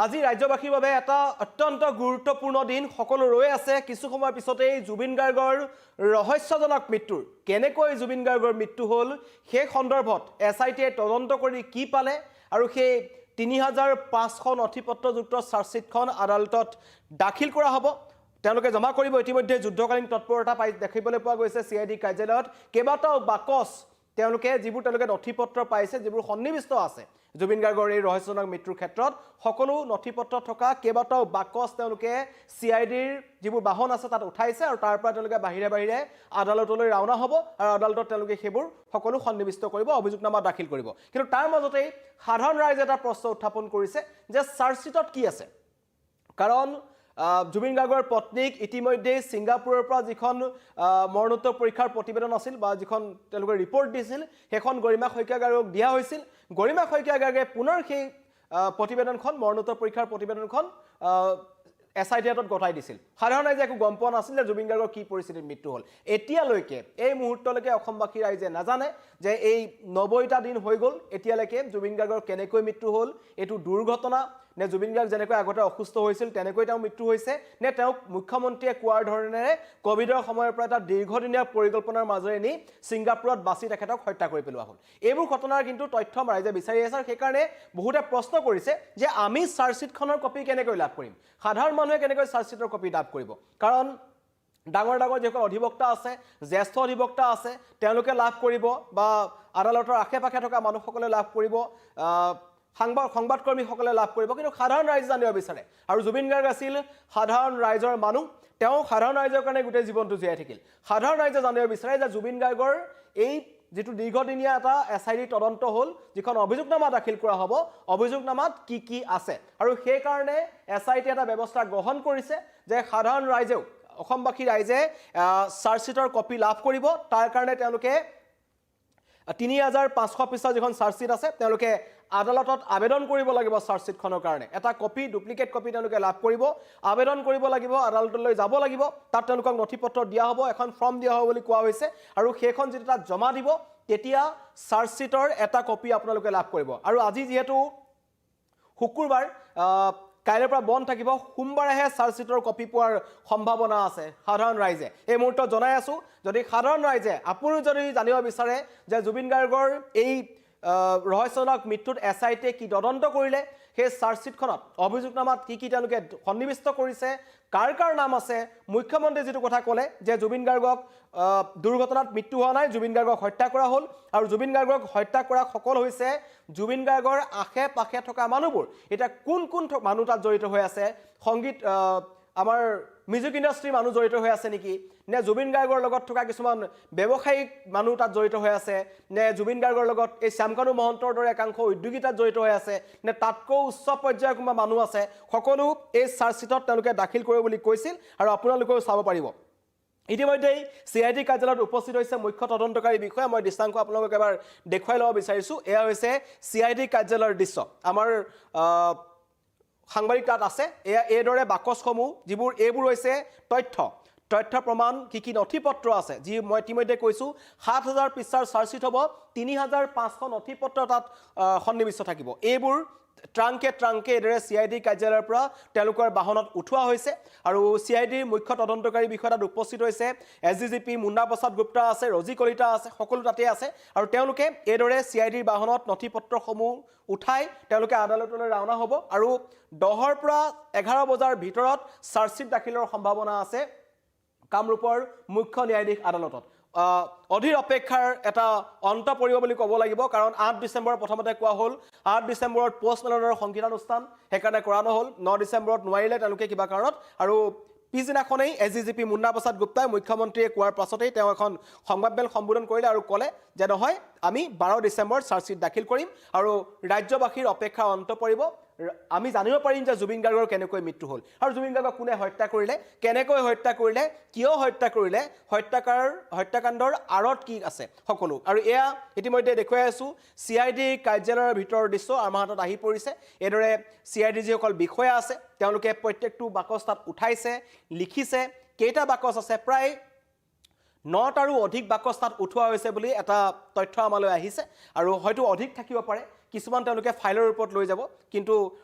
আজি ৰাজ্যবাসীৰ বাবে এটা অত্যন্ত গুৰুত্বপূৰ্ণ দিন সকলো ৰৈ আছে কিছু সময় পিছতেই জুবিন গাৰ্গৰ ৰহস্যজনক মৃত্যুৰ কেনেকৈ জুবিন গাৰ্গৰ মৃত্যু হ'ল সেই সন্দৰ্ভত এছআইটিয়ে তদন্ত কৰি কি পালে আৰু সেই ৩৫০০ নথিপত্ৰযুক্ত চাৰ্জশ্বিটখন আদালতত দাখিল কৰা হ'ব তেওঁলোকে জমা কৰিব ইতিমধ্যে যুদ্ধকালীন তৎপৰতা দেখিবলৈ পোৱা গৈছে সিআইডি কাৰ্যালয়ত কেইবাটাও বাকচ তেওঁলোকে নথিপত্ৰ পাইছে যিবোৰ সন্নিবিষ্ট আছে জুবিন গাৰ্গৰ এই ৰহস্যজনক মৃত্যুৰ ক্ষেত্ৰত সকলো নথিপত্ৰ থকা কেইবাটাও বাকচ তেওঁলোকে সিআইডিৰ যিবোৰ বাহন আছে তাত উঠাইছে আৰু তাৰ পৰা তেওঁলোকে বাহিৰে আদালতলৈ ৰাওনা হ'ব আৰু আদালতত তেওঁলোকে সেইবোৰ সকলো সন্নিবিষ্ট কৰিব অভিযোগনামা দাখিল কৰিব কিন্তু তাৰ মাজতেই সাধাৰণ ৰাইজে এটা প্ৰশ্ন উত্থাপন কৰিছে যে চাৰ্জশ্বিটত কি আছে কাৰণ জুবিন গাৰ্গৰ পত্নীক ইতিমধ্যে সিংগাপুৰৰ পৰা যিখন মৰণোত্তৰ পৰীক্ষাৰ প্ৰতিবেদন আছিল বা যিখন তেওঁলোকে ৰিপৰ্ট দিছিল সেইখন গৰিমা শইকীয়া গাৰ্গক দিয়া হৈছিল গৰিমা শইকীয়া গাৰ্গে পুনৰ সেই প্ৰতিবেদনখন মৰণোত্তৰ পৰীক্ষাৰ প্ৰতিবেদনখন এছআইটি হাতত গতাই দিছিল সাধাৰণ ৰাইজে একো গম পোৱা নাছিল যে জুবিন গাৰ্গৰ কি পৰিস্থিতিত মৃত্যু হ'ল এতিয়ালৈকে এই মুহূৰ্তলৈকে অসমবাসী ৰাইজে নাজানে যে এই ৯০টা দিন হৈ গ'ল এতিয়ালৈকে জুবিন গাৰ্গৰ কেনেকৈ মৃত্যু হ'ল এইটো দুৰ্ঘটনা নে জুবিন গাৰ্গ যেনেকৈ আগতে অসুস্থ হৈছিল তেনেকৈ তেওঁ মৃত্যু হৈছে নে তেওঁক মুখ্যমন্ত্ৰীয়ে কোৱাৰ ধৰণেৰে কোভিডৰ সময়ৰ পৰা এটা দীৰ্ঘদিনীয়া পৰিকল্পনাৰ মাজেৰে নি ছিংগাপুৰত বাছি তেখেতক হত্যা কৰি পেলোৱা হ'ল এইবোৰ ঘটনাৰ কিন্তু তথ্য ৰাইজে বিচাৰি আছে সেইকাৰণে বহুতে প্ৰশ্ন কৰিছে যে আমি চাৰ্জশ্বিটখনৰ কপি কেনেকৈ লাভ কৰিম সাধাৰণ মানুহে কেনেকৈ চাৰ্জশ্বিটৰ কপি লাভ কৰিব কাৰণ ডাঙৰ যিসকল অধিবক্তা আছে জ্যেষ্ঠ অধিবক্তা আছে তেওঁলোকে লাভ কৰিব বা আদালতৰ আশে-পাশে থকা মানুহসকলে লাভ কৰিব সংবাদকৰ্মীসকলে লাভ কৰিব কিন্তু সাধাৰণ ৰাইজে জানিব বিচাৰে আৰু জুবিন গাৰ্গ আছিল সাধাৰণ ৰাইজৰ মানুহ তেওঁ সাধাৰণ ৰাইজৰ কাৰণে গোটেই জীৱনটো জীয়াই থাকিল সাধাৰণ ৰাইজে জানিব বিচাৰে যে জুবিন গাৰ্গৰ এই যেটো দীৰ্ঘদিনীয়া এটা এছআইডি তদন্ত হ'ল যিখন অভিযোগনামা দাখিল কৰা হ'ব অভিযোগনামাত কি আছে আৰু সেই কাৰণে এছআইটি এটা ব্যৱস্থা গ্ৰহণ কৰিছে যে সাধাৰণ ৰাইজেও অসমবাসী ৰাইজে চাৰ্জশ্বিটৰ কপি লাভ কৰিব তাৰ কাৰণে তেওঁলোকে ৩৫০০ পৃষ্ঠাৰ যিখন চাৰ্জশ্বিট আছে তেওঁলোকে আদালতত আবেদন কৰিব লাগিব চাৰ্জশ্বিটখনৰ কাৰণে এটা কপি ডুপ্লিকেট কপি তেওঁলোকে লাভ কৰিব আবেদন কৰিব লাগিব আদালতলৈ যাব লাগিব তাত তেওঁলোকক নথিপত্ৰ দিয়া হ'ব এখন ফৰ্ম দিয়া হ'ব বুলি কোৱা হৈছে আৰু সেইখন যেতিয়া তাত জমা দিব তেতিয়া চাৰ্জশ্বিটৰ এটা কপি আপোনালোকে লাভ কৰিব আৰু আজি যেহেতু শুকুৰবাৰ কাইলৈৰ পৰা বন্ধ থাকিব সোমবাৰেহে চাৰ্জশ্বিটৰ কপি পোৱাৰ সম্ভাৱনা আছে সাধাৰণ ৰাইজে এই মুহূৰ্তত জনাই আছো যদি সাধাৰণ ৰাইজে আপুনি যদি জানিব বিচাৰে যে জুবিন গাৰ্গৰ এই ৰহস্যজনক মৃত্যুত এছআইটিয়ে কি তদন্ত কৰিলে সেই চাৰ্জশ্বিটখনত অভিযোগনামাত কি তেওঁলোকে সন্নিবিষ্ট কৰিছে কাৰ নাম আছে মুখ্যমন্ত্ৰী যেটো কথা ক'লে যে জুবিন গাৰ্গক দুৰ্ঘটনাত মৃত্যু হোৱা নাই জুবিন গাৰ্গক হত্যা কৰা হ'ল আৰু জুবিন গাৰ্গক হত্যা কৰা সকল হৈছে জুবিন গাৰ্গৰ আশে-পাশে থকা মানুহবোৰ এটা কোন মানুহ তাত জড়িত হৈ আছে সংগীত আমাৰ মিউজিক ইণ্ডাষ্ট্ৰীৰ মানুহ জড়িত হৈ আছে নেকি নে জুবিন গাৰ্গৰ লগত থকা কিছুমান ব্যৱসায়িক মানুহ তাত জড়িত হৈ আছে নে জুবিন গাৰ্গৰ লগত এই শ্যামকানু মহন্তৰ দৰে একাংশ উদ্যোগী তাত জড়িত হৈ আছে নে তাতকৈ উচ্চ পৰ্যায়ৰ কোনোবা মানুহ আছে সকলো এই চাৰ্জশ্বিটত তেওঁলোকে দাখিল কৰিব বুলি কৈছিল আৰু আপোনালোকেও চাব পাৰিব ইতিমধ্যেই সিআইডি কাৰ্যালয়ত উপস্থিত হৈছে মুখ্য তদন্তকাৰী বিষয়া মই দৃষ্টান্ত আপোনালোকক এবাৰ দেখুৱাই ল'ব বিচাৰিছো এয়া হৈছে সিআইডি কাৰ্যালয়ৰ দৃশ্য আমাৰ সাংবাদিক তাত আছে এইদৰে বাকচসমূহ যিবোৰ এইবোৰ হৈছে তথ্য প্ৰমাণ কি নথিপত্ৰ আছে যি মই ইতিমধ্যে কৈছো ৭০০০ পৃষ্ঠাৰ চাৰ্জশ্বিট হ'ব ৩৫০০ নথিপত্ৰ তাত সন্নিবিষ্ট থাকিব এইবোৰ ট্ৰাংকে এদৰে সিআইডি কাৰ্যালয়ৰ পৰা তেওঁলোকৰ বাহনত উঠোৱা হৈছে আৰু সিআইডিৰ মুখ্য তদন্তকাৰী বিষয়া তাত উপস্থিত হৈছে এছডিজিপি মুন্না প্ৰসাদ গুপ্তা আছে ৰজি কলিতা আছে সকলো তাতে আছে আৰু তেওঁলোকে এইদৰে সিআইডিৰ বাহনত নথিপত্ৰসমূহ উঠাই তেওঁলোকে আদালতলৈ ৰাওনা হ'ব আৰু 10ৰ পৰা 11 বজাৰ ভিতৰত চাৰ্জশ্বিট দাখিলৰ সম্ভাৱনা আছে কামৰূপৰ মুখ্য ন্যায়াধীশ আদালতত অধীৰ অপেক্ষাৰ এটা অন্ত পৰিব বুলি ক'ব লাগিব কাৰণ 8 ডিচেম্বৰ প্ৰথমতে কোৱা হ'ল 8 ডিচেম্বৰত পোষ্টমেলনৰ সংগীতানুষ্ঠান সেইকাৰণে কৰা নহ'ল 9 ডিচেম্বৰত নোৱাৰিলে তেওঁলোকে কিবা কাৰণত আৰু পিছদিনাখনেই এছডিজিপি মুন্না প্ৰসাদ গুপ্তাই মুখ্যমন্ত্ৰীয়ে কোৱাৰ পাছতেই তেওঁ এখন সংবাদমেল সম্বোধন কৰিলে আৰু ক'লে যে নহয় আমি 12 ডিচেম্বৰত চাৰ্জশ্বিট দাখিল কৰিম আৰু ৰাজ্যবাসীৰ অপেক্ষা অন্ত পৰিব আমি জানিব পাৰিম যে জুবিন গাৰ্গৰ কেনেকৈ মৃত্যু হ'ল আৰু জুবিন গাৰ্গক কোনে হত্যা কৰিলে কেনেকৈ হত্যা কৰিলে কিয় হত্যা কৰিলে হত্যাকাণ্ডৰ আঁৰত কি আছে সকলো আৰু এয়া ইতিমধ্যে দেখুৱাই আছো সিআইডি কাৰ্যালয়ৰ ভিতৰৰ দৃশ্য আমাৰ হাতত আহি পৰিছে এইদৰে সিআইডি যিসকল বিষয়া আছে তেওঁলোকে প্ৰত্যেকটো বাকচ তাত উঠাইছে লিখিছে কেইটা বাকচ আছে প্ৰায় 9টাৰো অধিক বাকচ তাত উঠোৱা হৈছে বুলি এটা তথ্য আমালৈ আহিছে আৰু হয়তো অধিক থাকিব পাৰে কিছুমান তেওঁলোকে ফাইলৰ ওপৰত লৈ যাব কিন্তু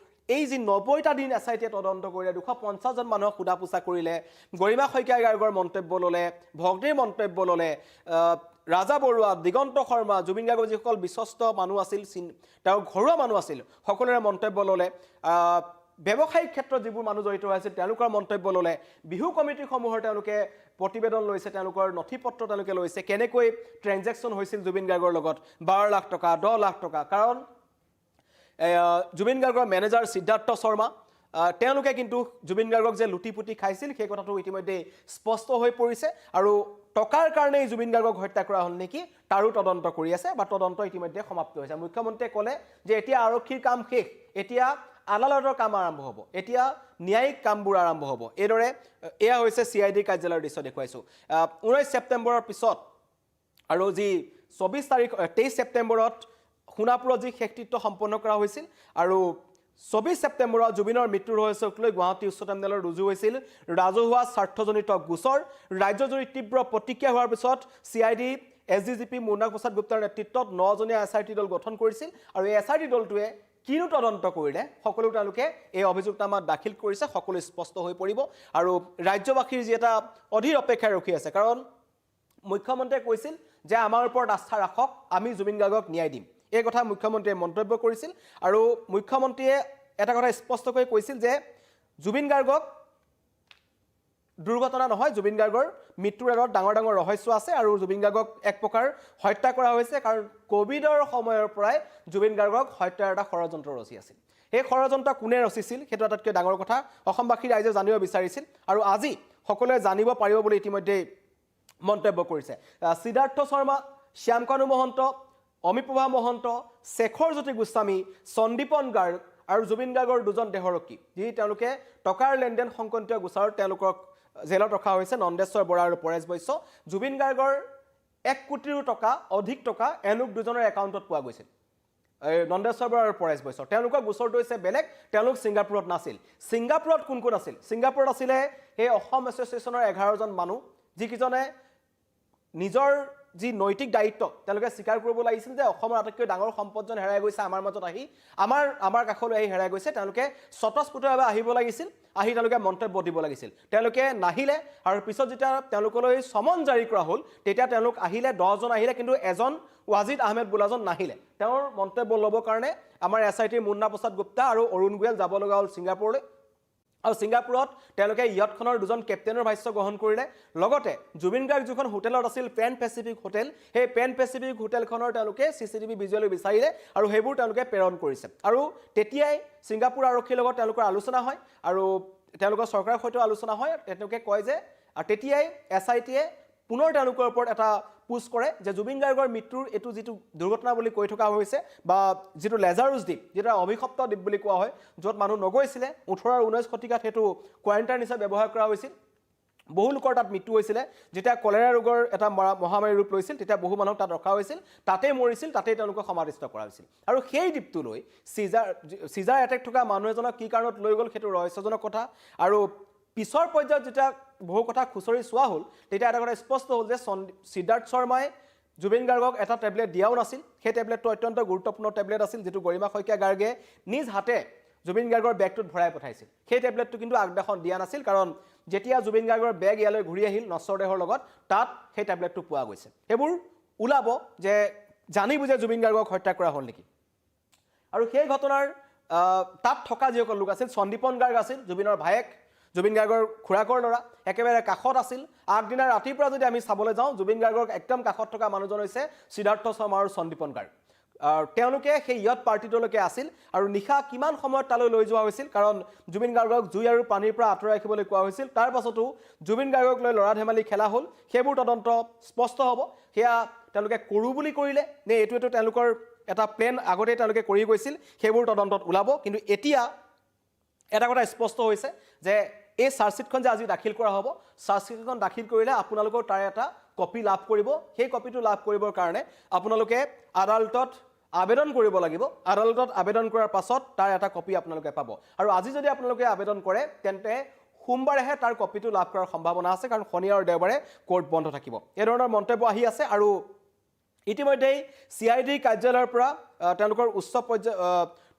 এই যি 90টা দিন এছআইটিয়ে তদন্ত কৰিলে 250 জন মানুহক সোধা পোছা কৰিলে গৰিমা শইকীয়া গাৰ্গৰ মন্তব্য ল'লে ভগ্নীৰ মন্তব্য ল'লে ৰাজা বৰুৱা দিগন্ত শৰ্মা জুবিন গাৰ্গৰ যিসকল বিশ্বস্ত মানুহ আছিল তেওঁৰ ঘৰুৱা মানুহ আছিল সকলোৰে মন্তব্য ল'লে ব্যৱসায়িক ক্ষেত্ৰত যিবোৰ মানুহ জড়িত হৈ আছিল তেওঁলোকৰ মন্তব্য ল'লে বিহু কমিটিসমূহৰ তেওঁলোকে প্ৰতিবেদন লৈছে তেওঁলোকৰ নথিপত্ৰ তেওঁলোকে লৈছে কেনেকৈ ট্ৰেনজেকশ্যন হৈছিল জুবিন গাৰ্গৰ লগত 12 লাখ টকা 10 লাখ টকা কাৰণ জুবিন গাৰ্গৰ মেনেজাৰ সিদ্ধাৰ্থ শৰ্মা তেওঁলোকে কিন্তু জুবিন গাৰ্গক যে লুটিপুটি খাইছিল সেই কথাটো ইতিমধ্যে স্পষ্ট হৈ পৰিছে আৰু টকাৰ কাৰণে জুবিন গাৰ্গক হত্যা কৰা হ'ল নেকি তাৰো তদন্ত কৰি আছে বা তদন্ত ইতিমধ্যে সমাপ্ত হৈছে মুখ্যমন্ত্ৰীয়ে ক'লে যে এতিয়া আৰক্ষীৰ কাম শেষ এতিয়া আদালতৰ কাম আৰম্ভ হ'ব এতিয়া ন্যায়িক কামবোৰ আৰম্ভ হ'ব এইদৰে এয়া হৈছে CID কাৰ্যালয়ৰ দৃশ্য দেখুৱাইছো 19 ছেপ্টেম্বৰৰ পিছত আৰু যি 23 ছেপ্টেম্বৰত সোণাপুৰত যি শেষকৃত্য সম্পন্ন কৰা হৈছিল আৰু 24 ছেপ্টেম্বৰত জুবিনৰ মৃত্যুৰ ৰহস্যক লৈ গুৱাহাটী উচ্চতম ন্যায়ালয়ত ৰুজু হৈছিল ৰাজহুৱা স্বাৰ্থজনিত গোচৰ ৰাজ্যজুৰি তীব্ৰ প্ৰতিক্ৰিয়া হোৱাৰ পিছত CID SDGP মুন্না প্ৰসাদ গুপ্তাৰ নেতৃত্বত 9জনীয়া SIT দল গঠন কৰিছিল আৰু এই SIT দলটোৱে কিনো তদন্ত কৰিলে সকলো তেওঁলোকে এই অভিযোগনামা দাখিল কৰিছে সকলো স্পষ্ট হৈ পৰিব আৰু ৰাজ্যবাসীৰ যি এটা অধীৰ অপেক্ষাৰে ৰখি আছে কাৰণ মুখ্যমন্ত্ৰীয়ে কৈছিল যে আমাৰ ওপৰত আস্থা ৰাখক আমি জুবিন গাৰ্গক ন্যায় দিম এই কথা মুখ্যমন্ত্ৰীয়ে মন্তব্য কৰিছিল আৰু মুখ্যমন্ত্ৰীয়ে এটা কথা স্পষ্টকৈ কৈছিল যে জুবিন গাৰ্গক দুৰ্ঘটনা নহয় জুবিন গাৰ্গৰ মৃত্যুৰ আঁৰত ডাঙৰ ডাঙৰ ৰহস্য আছে আৰু জুবিন গাৰ্গক এক প্ৰকাৰ হত্যা কৰা হৈছে কাৰণ কোভিডৰ সময়ৰ পৰাই জুবিন গাৰ্গক হত্যাৰ এটা ষড়যন্ত্ৰ ৰচি আছিল এই ষড়যন্ত্ৰ কোনে ৰচিছিল সেইটো আটাইতকৈ ডাঙৰ কথা অসমবাসী ৰাইজে জানিব বিচাৰিছিল আৰু আজি সকলোৱে জানিব পাৰিব বুলি ইতিমধ্যে মন্তব্য কৰিছে সিদ্ধাৰ্থ শৰ্মা শ্যামকানু মহন্ত অমিপ্ৰভা মহন্ত শেখৰ জ্যোতি গোস্বামী সন্দীপন গাৰ্গ আৰু জুবিন গাৰ্গৰ দুজন দেহৰক্ষী যি তেওঁলোকে টকাৰ লেনদেন সংক্ৰান্তীয় গোচৰত তেওঁলোকক জেলত ৰখা হৈছে নন্দেশ্বৰ বৰা আৰু পৰেশ বৈশ্য জুবিন গাৰ্গৰ 1 কোটিৰো টকা অধিক টকা এলোক দুজনৰ একাউণ্টত পোৱা গৈছিল নন্দেশ্বৰ বৰা আৰু পৰেশ বৈশ্য তেওঁলোকৰ গোচৰটো হৈছে বেলেগ তেওঁলোক ছিংগাপুৰত নাছিল ছিংগাপুৰত কোন কোন আছিল ছিংগাপুৰত আছিলে এই অসম এছ'চিয়েশ্যনৰ 11জন মানুহ যিকিজনে নিজৰ যি নৈতিক দায়িত্ব তেওঁলোকে স্বীকাৰ কৰিব লাগিছিল যে অসমৰ আটাইতকৈ ডাঙৰ সম্পদজন হেৰাই গৈছে আমাৰ মাজত আহি আমাৰ কাষলৈ আহি হেৰাই গৈছে তেওঁলোকে স্বতঃস্ফূৰ্তভাৱে আহিব লাগিছিল আহি তেওঁলোকে মন্তব্য দিব লাগিছিল তেওঁলোকে নাহিলে আৰু পিছত যেতিয়া তেওঁলোকলৈ সমন জাৰি কৰা হ'ল তেতিয়া তেওঁলোক আহিলে 10 জন আহিলে কিন্তু এজন ৱাজিদ আহমেদ বুলাজন নাহিলে তেওঁৰ মন্তব্য ল'বৰ কাৰণে আমাৰ SITৰ মুন্না প্ৰসাদ গুপ্তা আৰু অৰুণ গোয়েল যাব লগা হ'ল ছিংগাপুৰলৈ আৰু ছিংগাপুৰত তেওঁলোকে ইয়টখনৰ দুজন কেপ্টেইনৰ ভাষ্য গ্ৰহণ কৰিলে লগতে জুবিন গাৰ্গ যিখন হোটেলত আছিল পেন পেচিফিক হোটেল সেই পেন পেচিফিক হোটেলখনৰ তেওঁলোকে CCTV ভিজুৱেল বিচাৰিলে আৰু সেইবোৰ তেওঁলোকে প্ৰেৰণ কৰিছে আৰু তেতিয়াই ছিংগাপুৰ আৰক্ষীৰ লগত তেওঁলোকৰ আলোচনা হয় আৰু তেওঁলোকৰ চৰকাৰৰ সৈতে আলোচনা হয় তেওঁলোকে কয় যে তেতিয়াই SITয়ে পুনৰ তেওঁলোকৰ ওপৰত এটা পুছ কৰে যে জুবিন গাৰ্গৰ মৃত্যুৰ এটো যেটো দুৰ্ঘটনা বুলি কৈ থকা হৈছে বা যেটো লেজাৰুছ দ্বীপ যেটা অভিশপ্ত দ্বীপ বুলি কোৱা হয় য'ত মানুহ নগৈছিলে 18 আৰু 19 শতিকাত হেতু কোৱাৰেণ্টাইন হিচাপে ব্যৱহাৰ কৰা হৈছিল বহু লোকৰ তাত মৃত্যু হৈছিলে যেতিয়া কলেৰা ৰোগৰ এটা মহামাৰী ৰূপ লৈছিল তেতিয়া বহু মানুহ তাত ৰখা হৈছিল তাতে মৰিছিল তাতে তেওঁলোকক সমাধিস্থ কৰা হৈছিল আৰু সেই দ্বীপটো লৈ সিজাৰ এটেক থকা মানুহ এজনক কি কাৰণত লৈ গ'ল হেতু ৰহস্যজনক কথা আৰু পিছৰ পৰ্যায়ত যেতিয়া বহু কথা খুচৰি চোৱা হ'ল তেতিয়া এটা কথা স্পষ্ট হ'ল যে সিদ্ধাৰ্থ শৰ্মাই জুবিন গাৰ্গক এটা টেবলেট দিয়াও নাছিল সেই টেবলেটটো অত্যন্ত গুৰুত্বপূৰ্ণ টেবলেট আছিল যেটো গৰিমা শইকীয়া গাৰ্গে নিজ হাতে জুবিন গাৰ্গৰ বেগটোত ভৰাই পঠাইছিল সেই টেবলেটটো কিন্তু আগদিনাখন দিয়া নাছিল কাৰণ যেতিয়া জুবিন গাৰ্গৰ বেগ ইয়ালৈ ঘূৰি আহিল নশ্বৰ দেহৰ লগত তাত সেই টেবলেটটো পোৱা গৈছে এইবোৰ ওলাব যে জানি বুজে জুবিন গাৰ্গক হত্যা কৰা হ'ল নেকি আৰু সেই ঘটনাৰ তাত থকা যিসকল লোক আছিল সন্দীপন গাৰ্গ আছিল জুবিনৰ ভায়েক জুবিন গাৰ্গৰ খুৰাকৰ ল'ৰা একেবাৰে কাষত আছিল আগদিনা ৰাতিপুৱা যদি আমি চাবলৈ যাওঁ জুবিন গাৰ্গৰ একদম কাষত থকা মানুহজন হৈছে সিদ্ধাৰ্থ শৰ্মা আৰু সন্দীপন গাৰ্গ তেওঁলোকে সেই ইয়ট পাৰ্টিটোলৈকে আছিল আৰু নিশা কিমান সময়ত তালৈ লৈ যোৱা হৈছিল কাৰণ জুবিন গাৰ্গক জুই আৰু পানীৰ পৰা আঁতৰাই ৰাখিবলৈ কোৱা হৈছিল তাৰ পাছতো জুবিন গাৰ্গক লৈ লৰা ধেমালি খেলা হ'ল সেইবোৰ তদন্ত স্পষ্ট হ'ব সেয়া তেওঁলোকে কৰো বুলি কৰিলে নে এইটো তেওঁলোকৰ এটা প্লেন আগতে তেওঁলোকে কৰি গৈছিল সেইবোৰ তদন্তত ওলাব কিন্তু এতিয়া এটা কথা স্পষ্ট হৈছে যে এই চাৰ্জশিটখন যে আজি দাখিল কৰা হ'ব চাৰ্জশিটখন দাখিল কৰিলে আপোনালোকৰ তাৰ এটা কপি লাভ কৰিব সেই কপিটো লাভ কৰিবৰ কাৰণে আপোনালোকে আদালতত আবেদন কৰিব লাগিব আদালতত আবেদন কৰাৰ পাছত তাৰ এটা কপি আপোনালোকে পাব আৰু আজি যদি আপোনালোকে আবেদন কৰে তেন্তে সোমবাৰেহে তাৰ কপিটো লাভ কৰাৰ সম্ভাৱনা আছে কাৰণ শনি আৰু দেওবাৰে কোৰ্ট বন্ধ থাকিব এই ধৰণৰ মন্তব্য আহি আছে আৰু ইতিমধ্যে CID কাৰ্যালয়ৰ পৰা তেওঁলোকৰ উচ্চ পৰ্যায়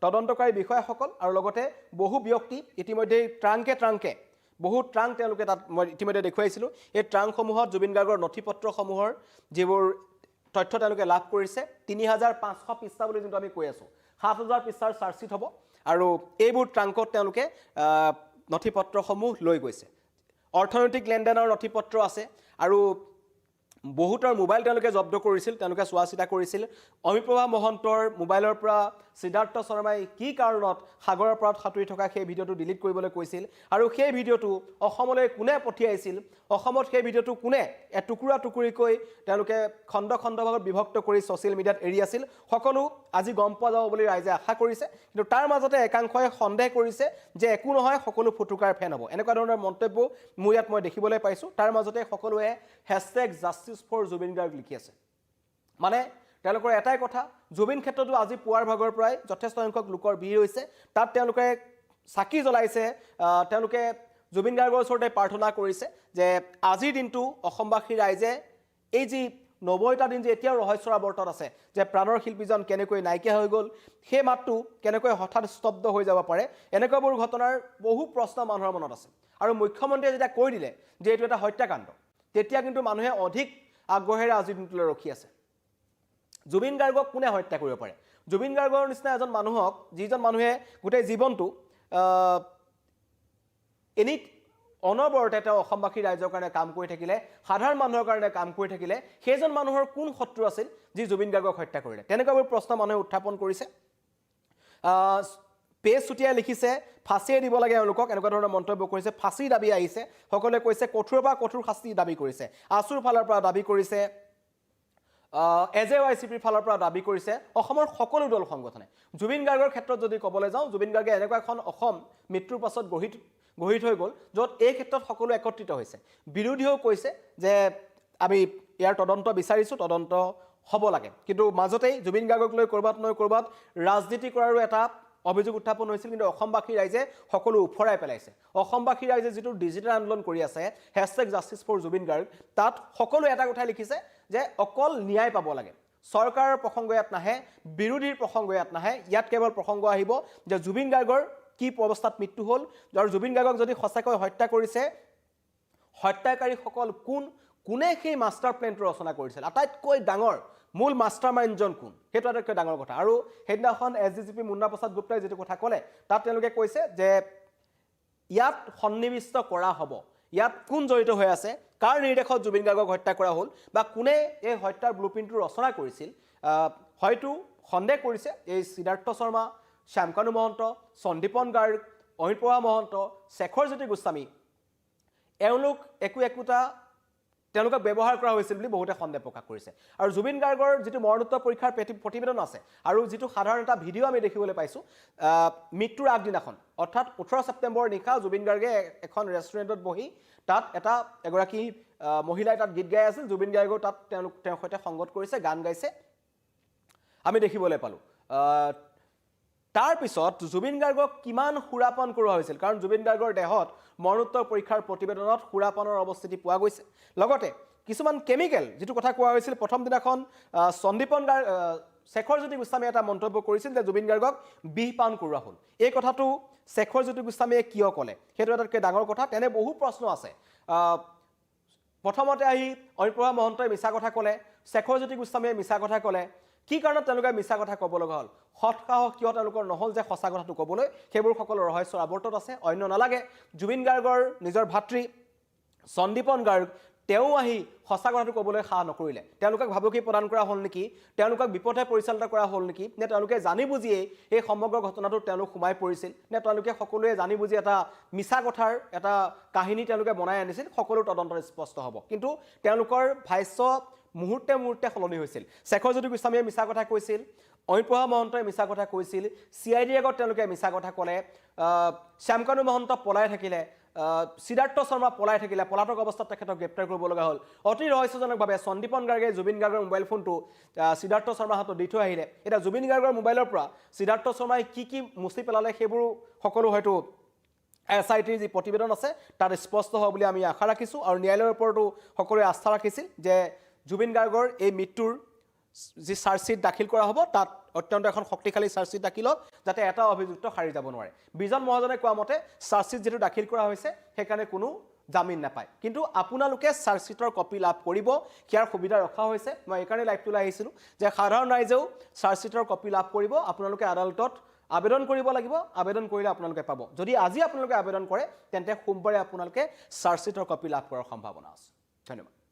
তদন্তকাৰী বিষয়াসকল আৰু লগতে বহু ব্যক্তি ইতিমধ্যে ট্ৰাংকে বহু ট্ৰাংক তেওঁলোকে তাত মই ইতিমধ্যে দেখুৱাইছিলোঁ এই ট্ৰাংকসমূহত জুবিন গাৰ্গৰ নথিপত্ৰসমূহৰ যিবোৰ তথ্য তেওঁলোকে লাভ কৰিছে 3500 পৃষ্ঠা বুলি যোনটো আমি কৈ আছোঁ 7000 পৃষ্ঠাৰ চাৰ্জশ্বিট হ'ব আৰু এইবোৰ ট্ৰাংকত তেওঁলোকে নথিপত্ৰসমূহ লৈ গৈছে অৰ্থনৈতিক লেনদেনৰ নথিপত্ৰ আছে আৰু বহুতৰ মোবাইল তেওঁলোকে জব্দ কৰিছিল তেওঁলোকে চোৱা চিতা কৰিছিল অমিপ্ৰভা মহন্তৰ মোবাইলৰ পৰা সিদ্ধাৰ্থ শৰ্মাই কি কাৰণত সাগৰৰ পাৰত সাঁতুৰি থকা সেই ভিডিঅ'টো ডিলিট কৰিবলৈ কৈছিল আৰু সেই ভিডিঅ'টো অসমলৈ কোনে পঠিয়াইছিল অসমত সেই ভিডিঅ'টো কোনে টুকুৰা টুকুৰিকৈ তেওঁলোকে খণ্ড ভাগত বিভক্ত কৰি ছ'চিয়েল মিডিয়াত এৰি আছিল সকলো আজি গম পোৱা যাব বুলি ৰাইজে আশা কৰিছে কিন্তু তাৰ মাজতে একাংশই সন্দেহ কৰিছে যে একো নহয় সকলো ফুটুকাৰ ফেন হ'ব এনেকুৱা ধৰণৰ মন্তব্য মোৰ ইয়াত মই দেখিবলৈ পাইছোঁ তাৰ মাজতে সকলোৱে #JusticeForJubin Garg লিখি আছে মানে তেওঁলোকৰ এটাই কথা জুবিন ক্ষেত্ৰতো আজি পুৱাৰ ভাগৰ পৰাই যথেষ্ট সংখ্যক লোকৰ ভিৰ হৈছে তাত তেওঁলোকে চাকি জ্বলাইছে তেওঁলোকে জুবিন গাৰ্গৰ ওচৰতে প্ৰাৰ্থনা কৰিছে যে আজিৰ দিনটো অসমবাসী ৰাইজে এই যি 90টা দিন যে এতিয়াও ৰহস্যৰ আৱৰ্তত আছে যে প্ৰাণৰ শিল্পীজন কেনেকৈ নাইকিয়া হৈ গ'ল সেই মাতটো কেনেকৈ হঠাৎ স্তব্ধ হৈ যাব পাৰে এনেকুৱাবোৰ ঘটনাৰ বহু প্ৰশ্ন মানুহৰ মনত আছে আৰু মুখ্যমন্ত্ৰীয়ে যেতিয়া কৈ দিলে যে এইটো এটা হত্যাকাণ্ড তেতিয়া কিন্তু মানুহে অধিক আগ্ৰহেৰে আজিৰ দিনটোলৈ ৰখি আছে জুবিন গাৰ্গক কোনে হত্যা কৰিব পাৰে জুবিন গাৰ্গৰ নিচিনা এজন মানুহক যিজন মানুহে গোটেই জীৱনটো এনি অনবৰতে তেওঁ অসমবাসী ৰাইজৰ কাৰণে কাম কৰি থাকিলে সাধাৰণ মানুহৰ কাৰণে কাম কৰি থাকিলে সেইজন মানুহৰ কোন শত্ৰু আছিল যি জুবিন গাৰ্গক হত্যা কৰিলে তেনেকুৱাবোৰ প্ৰশ্ন মানুহে উত্থাপন কৰিছে পেজ চুটিয়াই লিখিছে ফাঁচিয়ে দিব লাগে এওঁলোকক এনেকুৱা ধৰণৰ মন্তব্য কৰিছে ফাঁচি দাবী আহিছে সকলোৱে কৈছে কঠোৰৰ পৰা কঠোৰ শাস্তি দাবী কৰিছে আছুৰ ফালৰ পৰা দাবী কৰিছে AJYCPৰ ফালৰ পৰা দাবী কৰিছে অসমৰ সকলো দল সংগঠনে জুবিন গাৰ্গৰ ক্ষেত্ৰত যদি ক'বলৈ যাওঁ জুবিন গাৰ্গে এনেকুৱা এখন অসম মৃত্যুৰ পাছত গঢ়ি থৈ গ'ল য'ত এই ক্ষেত্ৰত সকলো একত্ৰিত হৈছে বিৰোধীয়েও কৈছে যে আমি ইয়াৰ তদন্ত বিচাৰিছোঁ তদন্ত হ'ব লাগে কিন্তু মাজতেই জুবিন গাৰ্গক লৈ ক'ৰবাত ৰাজনীতি কৰাৰো এটা অভিযোগ উত্থাপন হৈছিল কিন্তু অসমবাসী ৰাইজে সকলো উফৰাই পেলাইছে অসমবাসী ৰাইজে যিটো ডিজিটেল আন্দোলন কৰি আছে #JusticeForJubin Garg তাত সকলো এটা কথা লিখিছে যে অকল ন্যায় পাব লাগে চৰকাৰৰ প্ৰসংগ ইয়াত নাহে বিৰোধীৰ প্ৰসংগ ইয়াত নাহে ইয়াত কেৱল প্ৰসংগ আহিব যে জুবিন গাৰ্গৰ কি অৱস্থাত মৃত্যু হ'ল আৰু জুবিন গাৰ্গক যদি সঁচাকৈ হত্যা কৰিছে হত্যাকাৰীসকল কোনে সেই মাষ্টাৰ প্লেনটো ৰচনা কৰিছিল আটাইতকৈ ডাঙৰ মূল মাষ্টাৰ মাইণ্ডজন কোন সেইটো আটাইতকৈ ডাঙৰ কথা আৰু সেইদিনাখন SDGP মুন্না প্ৰসাদ গুপ্তাই যিটো কথা ক'লে তাত তেওঁলোকে কৈছে যে ইয়াত সন্নিৱিষ্ট কৰা হ'ব ইয়াত কোন জড়িত হৈ আছে কাৰ নিৰ্দেশত জুবিন গাৰ্গক হত্যা কৰা হ'ল বা কোনে এই হত্যাৰ ব্লুপ্ৰিণ্টটো ৰচনা কৰিছিল হয়তো সন্দেহ কৰিছে এই সিদ্ধাৰ্থ শৰ্মা শ্যামকানু মহন্ত সন্দীপন গাৰ্গ অমিপ্ৰভা মহন্ত শেখৰজ্যোতি গোস্বামী এওঁলোক একোটা তেওঁলোকক ব্যৱহাৰ কৰা হৈছিল বুলি বহুতে সন্দেহ প্ৰকাশ কৰিছে আৰু জুবিন গাৰ্গৰ যিটো মৰণোত্তৰ পৰীক্ষাৰ প্ৰতিবেদন আছে আৰু যিটো সাধাৰণ এটা ভিডিঅ' আমি দেখিবলৈ পাইছোঁ মৃত্যুৰ আগদিনাখন অৰ্থাৎ 18 ছেপ্টেম্বৰ নিশা জুবিন গাৰ্গে এখন ৰেষ্টুৰেণ্টত বহি তাত এগৰাকী মহিলাই তাত গীত গাই আছিল জুবিন গাৰ্গেও তাত তেওঁৰ সৈতে সংগত কৰিছে গান গাইছে আমি দেখিবলৈ পালোঁ তাৰ পিছত জুবিন গাৰ্গক কিমান সুৰাপান কৰোৱা হৈছিল কাৰণ জুবিন গাৰ্গৰ দেহত মৰণোত্তৰ পৰীক্ষাৰ প্ৰতিবেদনত সুৰাপানৰ অৱস্থিতি পোৱা গৈছে লগতে কিছুমান কেমিকেল যিটো কথা কোৱা হৈছিল প্ৰথম দিনাখন সন্দীপন গাৰ্গ শেখৰজ্যোতি গোস্বামীয়ে এটা মন্তব্য কৰিছিল যে জুবিন গাৰ্গক বিহ পান কৰোৱা হ'ল এই কথাটো শেখৰজ্যোতি গোস্বামীয়ে কিয় ক'লে সেইটো এটাতকৈ ডাঙৰ কথা তেনে বহু প্ৰশ্ন আছে প্ৰথমতে আহি অমিপ্ৰভা মহন্তই মিছা কথা ক'লে শেখৰজ্যোতি গোস্বামীয়ে মিছা কথা ক'লে কি কাৰণত তেওঁলোকে মিছা কথা ক'ব লগা হ'ল সৎসাহস কিয় তেওঁলোকৰ নহ'ল যে সঁচা কথাটো ক'বলৈ সেইবোৰ সকলো ৰহস্যৰ আৱৰ্তত আছে অন্য নালাগে জুবিন গাৰ্গৰ নিজৰ ভাতৃ সন্দীপন গাৰ্গ তেওঁ আহি সঁচা কথাটো ক'বলৈ সাহ নকৰিলে তেওঁলোকক ভাবুকি প্ৰদান কৰা হ'ল নেকি তেওঁলোকক বিপথে পৰিচালিত কৰা হ'ল নেকি নে তেওঁলোকে জানি বুজিয়েই এই সমগ্ৰ ঘটনাটোত তেওঁলোক সোমাই পৰিছিল নে তেওঁলোকে সকলোৱে জানি বুজি এটা মিছা কথাৰ এটা কাহিনী তেওঁলোকে বনাই আনিছিল সকলো তদন্তৰ স্পষ্ট হ'ব কিন্তু তেওঁলোকৰ ভাষ্য মুহূৰ্তে সলনি হৈছিল শেখৰজ্যোতি গোস্বামীয়ে মিছা কথা কৈছিল অমিপ্ৰভা মহন্তই মিছা কথা কৈছিল CID আগত তেওঁলোকে মিছা কথা ক'লে শ্যামকানু মহন্ত পলাই থাকিলে সিদ্ধাৰ্থ শৰ্মা পলাই থাকিলে পলাতক অৱস্থাত তেখেতক গ্ৰেপ্তাৰ কৰিব লগা হ'ল অতি ৰহস্যজনকভাৱে সন্দীপন গাৰ্গে জুবিন গাৰ্গৰ মোবাইল ফোনটো সিদ্ধাৰ্থ শৰ্মাৰ হাতত দি থৈ আহিলে এতিয়া জুবিন গাৰ্গৰ মোবাইলৰ পৰা সিদ্ধাৰ্থ শৰ্মাই কি মুচি পেলালে সেইবোৰ সকলো হয়তো SITৰ যি প্ৰতিবেদন আছে তাত স্পষ্ট হ'ব বুলি আমি আশা ৰাখিছোঁ আৰু ন্যায়ালয়ৰ ওপৰতো সকলোৱে আস্থা ৰাখিছিল যে জুবিন গাৰ্গৰ এই মৃত্যুৰ যি চাৰ্জশ্বিট দাখিল কৰা হ'ব তাত অত্যন্ত এখন শক্তিশালী চাৰ্জশ্বিট দাখিল হওক যাতে এটা অভিযুক্ত সাৰি যাব নোৱাৰে বিজন মহাজনে কোৱা মতে চাৰ্জশ্বিট যেটো দাখিল কৰা হৈছে সেইকাৰণে কোনো জামিন নাপায় কিন্তু আপোনালোকে চাৰ্জশ্বিটৰ কপি লাভ কৰিব কিয়াৰ সুবিধা ৰখা হৈছে মই এইকাৰণে লাইভটো লৈ আহিছিলোঁ যে সাধাৰণ ৰাইজেও চাৰ্জশ্বিটৰ কপি লাভ কৰিব আপোনালোকে আদালতত আবেদন কৰিব লাগিব আবেদন কৰিলে আপোনালোকে পাব যদি আজি আপোনালোকে আবেদন কৰে তেন্তে সোমবাৰে আপোনালোকে চাৰ্জশ্বিটৰ কপি লাভ কৰাৰ সম্ভাৱনা আছে ধন্যবাদ